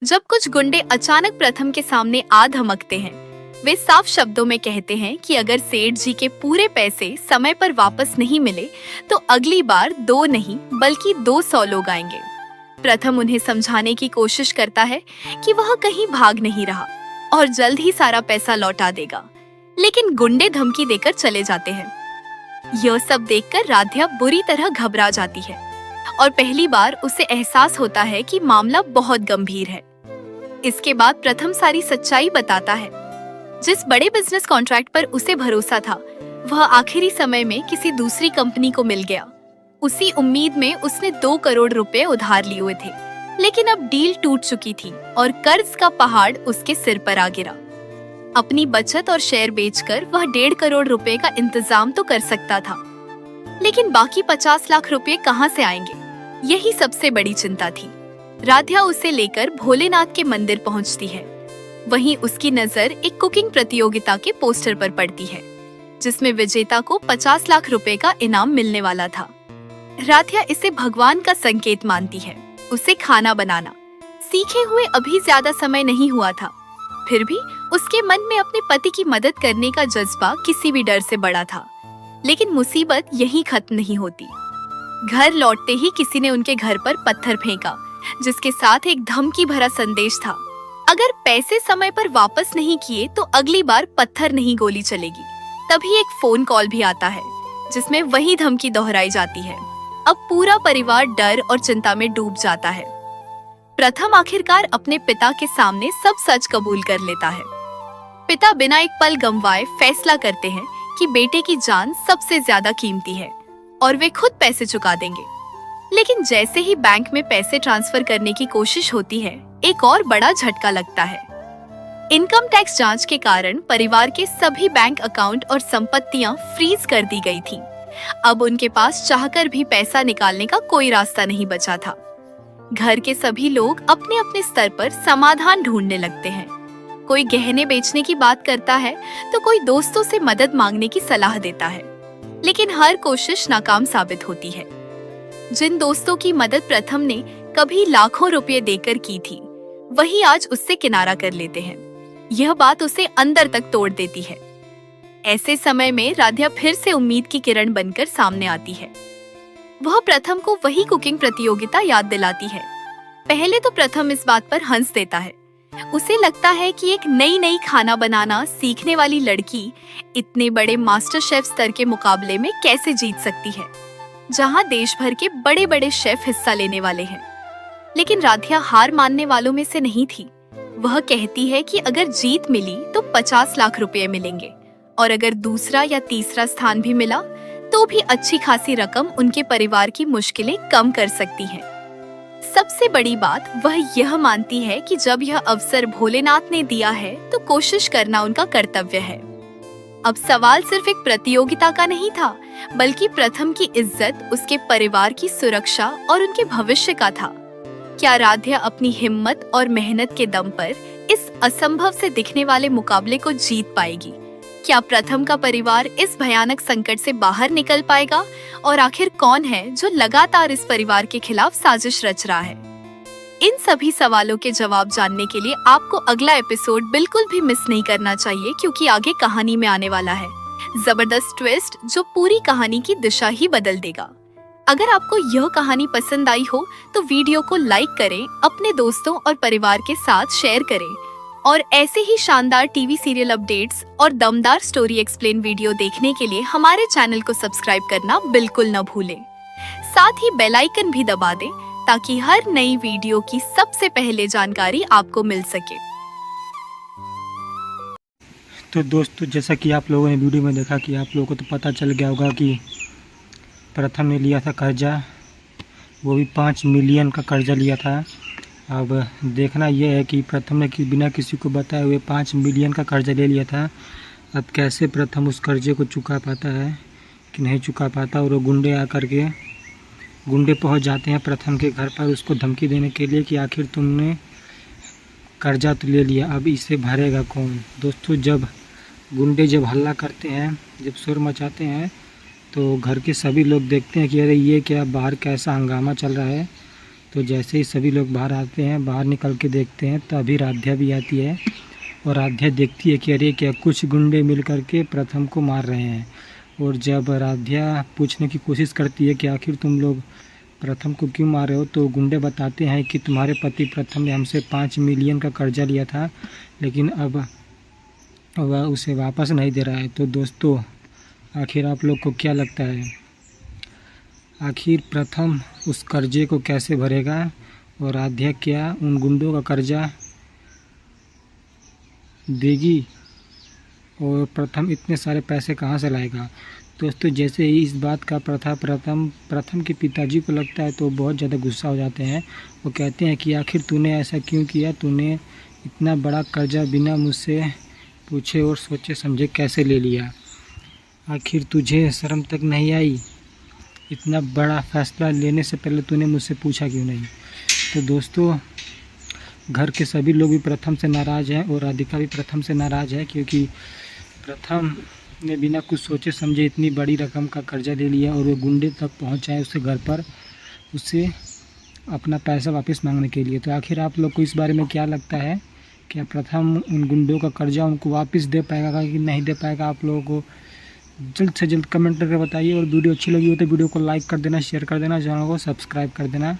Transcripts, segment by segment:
जब कुछ गुंडे अचानक प्रथम के सामने आ धमकते हैं, वे साफ शब्दों में कहते हैं कि अगर सेठ जी के पूरे पैसे समय पर वापस नहीं मिले तो अगली बार 2 नहीं बल्कि 200 लोग आएंगे। प्रथम उन्हें समझाने की कोशिश करता है कि वह कहीं भाग नहीं रहा और जल्द ही सारा पैसा लौटा देगा, लेकिन गुंडे धमकी देकर चले जाते हैं। यह सब देखकर राध्या बुरी तरह घबरा जाती है और पहली बार उसे एहसास होता है कि मामला बहुत गंभीर है। इसके बाद प्रथम सारी सच्चाई बताता है। जिस बड़े बिजनेस कॉन्ट्रैक्ट पर उसे भरोसा था, वह आखिरी समय में किसी दूसरी कंपनी को मिल गया। उसी उम्मीद में उसने 2 करोड़ रुपए उधार लिए हुए थे, लेकिन अब डील टूट चुकी थी और कर्ज का पहाड़ उसके सिर पर आ गिरा। अपनी बचत और शेयर बेचकर वह 1.5 करोड़ रुपए का इंतजाम तो कर सकता था, लेकिन बाकी 50 लाख रुपए कहां से आएंगे, यही सबसे बड़ी चिंता थी। राध्या उसे लेकर भोलेनाथ के मंदिर पहुंचती है। वहीं उसकी नजर एक कुकिंग प्रतियोगिता के पोस्टर पर पड़ती है, जिसमें विजेता को 50 लाख रुपए का इनाम मिलने वाला था। राध्या इसे भगवान का संकेत मानती है। उसे खाना बनाना सीखे हुए अभी ज्यादा समय नहीं हुआ था, फिर भी उसके मन में अपने पति की मदद करने का जज्बा किसी भी डर से बड़ा था। लेकिन मुसीबत यहीं खत्म नहीं होती। घर लौटते ही किसी ने उनके घर पर पत्थर फेंका, जिसके साथ एक धमकी भरा संदेश था। अगर पैसे समय पर वापस नहीं किए तो अगली बार पत्थर नहीं गोली चलेगी। तभी एक फोन कॉल भी आता है, जिसमें वही धमकी दोहराई जाती है। अब पूरा परिवार डर और चिंता में डूब जाता है। प्रथम आखिरकार अपने पिता के सामने सब सच कबूल कर लेता है। पिता बिना एक पल गंवाए फैसला करते हैं कि बेटे की जान सबसे ज्यादा कीमती है और वे खुद पैसे चुका देंगे। लेकिन जैसे ही बैंक में पैसे ट्रांसफर करने की कोशिश होती है, एक और बड़ा झटका लगता है। इनकम टैक्स जांच के कारण परिवार के सभी बैंक अकाउंट और संपत्तियां फ्रीज कर दी गई थीं। अब उनके पास चाहकर भी पैसा निकालने का कोई रास्ता नहीं बचा था। घर के सभी लोग अपने अपने स्तर पर समाधान ढूंढने लगते हैं। कोई गहने बेचने की बात करता है तो कोई दोस्तों से मदद मांगने की सलाह देता है, लेकिन हर कोशिश नाकाम साबित होती है। जिन दोस्तों की मदद प्रथम ने कभी लाखों रुपए देकर की थी, वही आज उससे किनारा कर लेते हैं। यह बात उसे अंदर तक तोड़ देती है। ऐसे समय में राध्या फिर से उम्मीद की किरण बनकर सामने आती है। वह प्रथम को वही कुकिंग प्रतियोगिता याद दिलाती है। पहले तो प्रथम इस बात पर हंस देता है। उसे लगता है कि एक नई खाना बनाना सीखने वाली लड़की इतने बड़े मास्टर शेफ स्तर के मुकाबले में कैसे जीत सकती है, जहां देश भर के बड़े बड़े शेफ हिस्सा लेने वाले हैं। लेकिन राध्या हार मानने वालों में से नहीं थी। वह कहती है कि अगर जीत मिली तो 50 लाख रुपए मिलेंगे और अगर दूसरा या तीसरा स्थान भी मिला तो भी अच्छी खासी रकम उनके परिवार की मुश्किलें कम कर सकती है। सबसे बड़ी बात वह यह मानती है कि जब यह अवसर भोलेनाथ ने दिया है तो कोशिश करना उनका कर्तव्य है। अब सवाल सिर्फ एक प्रतियोगिता का नहीं था, बल्कि प्रथम की इज्जत, उसके परिवार की सुरक्षा और उनके भविष्य का था। क्या राध्या अपनी हिम्मत और मेहनत के दम पर इस असंभव से दिखने वाले मुकाबले को जीत पाएगी? क्या प्रथम का परिवार इस भयानक संकट से बाहर निकल पाएगा? और आखिर कौन है जो लगातार इस परिवार के खिलाफ साजिश रच रहा है? इन सभी सवालों के जवाब जानने के लिए आपको अगला एपिसोड बिल्कुल भी मिस नहीं करना चाहिए, क्योंकि आगे कहानी में आने वाला है जबरदस्त ट्विस्ट जो पूरी कहानी की दिशा ही बदल देगा। अगर आपको यह कहानी पसंद आई हो तो वीडियो को लाइक करें, अपने दोस्तों और परिवार के साथ शेयर करें और ऐसे ही शानदार टीवी सीरियल अपडेट्स और दमदार स्टोरी एक्सप्लेन वीडियो देखने के लिए हमारे चैनल को सब्सक्राइब करना बिल्कुल न भूलें। साथ ही बेल आइकन भी दबा दें ताकि हर नई वीडियो की सबसे पहले जानकारी आपको मिल सके। तो दोस्तों, जैसा कि आप लोगों ने वीडियो में देखा कि आप लोगों को तो पता चल गया होगा कि प्रथम ने लिया था कर्जा, वो भी 5 मिलियन का कर्जा लिया था। अब देखना यह है कि प्रथम ने बिना किसी को बताए हुए 5 मिलियन का कर्जा ले लिया था। अब कैसे प्रथम उस कर्जे को चुका पाता है कि नहीं चुका पाता, और वो गुंडे पहुंच जाते हैं प्रथम के घर पर उसको धमकी देने के लिए कि आखिर तुमने कर्जा तो ले लिया, अब इसे भरेगा कौन। दोस्तों, जब गुंडे हल्ला करते हैं, जब शोर मचाते हैं, तो घर के सभी लोग देखते हैं कि अरे ये क्या, बाहर कैसा हंगामा चल रहा है। तो जैसे ही सभी लोग बाहर आते हैं, बाहर निकल के देखते हैं, तो अभी राध्या भी आती है और राध्या देखती है कि अरे क्या कुछ गुंडे मिल करके प्रथम को मार रहे हैं। और जब राध्या पूछने की कोशिश करती है कि आखिर तुम लोग प्रथम को क्यों मार रहे हो, तो गुंडे बताते हैं कि तुम्हारे पति प्रथम ने हमसे 5 मिलियन का कर्जा लिया था, लेकिन अब वह उसे वापस नहीं दे रहा है। तो दोस्तों, आखिर आप लोग को क्या लगता है, आखिर प्रथम उस कर्जे को कैसे भरेगा और राध्या क्या उन गुंडों का कर्जा देगी और प्रथम इतने सारे पैसे कहाँ से लाएगा। दोस्तों, जैसे ही इस बात का प्रथम के पिताजी को लगता है तो बहुत ज़्यादा गुस्सा हो जाते हैं। वो कहते हैं कि आखिर तूने ऐसा क्यों किया, तूने इतना बड़ा कर्जा बिना मुझसे पूछे और सोचे समझे कैसे ले लिया, आखिर तुझे शर्म तक नहीं आई, इतना बड़ा फैसला लेने से पहले तूने मुझसे पूछा क्यों नहीं। तो दोस्तों, घर के सभी लोग भी प्रथम से नाराज़ हैं और राधिका भी प्रथम से नाराज़ है, क्योंकि प्रथम ने बिना कुछ सोचे समझे इतनी बड़ी रकम का कर्जा ले लिया और वो गुंडे तक पहुंचाए उसके घर पर, उससे अपना पैसा वापस मांगने के लिए। तो आखिर आप लोग को इस बारे में क्या लगता है, क्या प्रथम उन गुंडों का कर्जा उनको वापस दे पाएगा कि नहीं दे पाएगा? आप लोगों को जल्द से जल्द कमेंट करके बताइए। और वीडियो अच्छी लगी हो तो वीडियो को लाइक कर देना, शेयर कर देना, चैनल को सब्सक्राइब कर देना।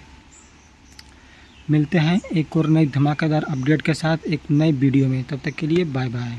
मिलते हैं एक और नई धमाकेदार अपडेट के साथ एक नई वीडियो में, तब तक के लिए बाय बाय।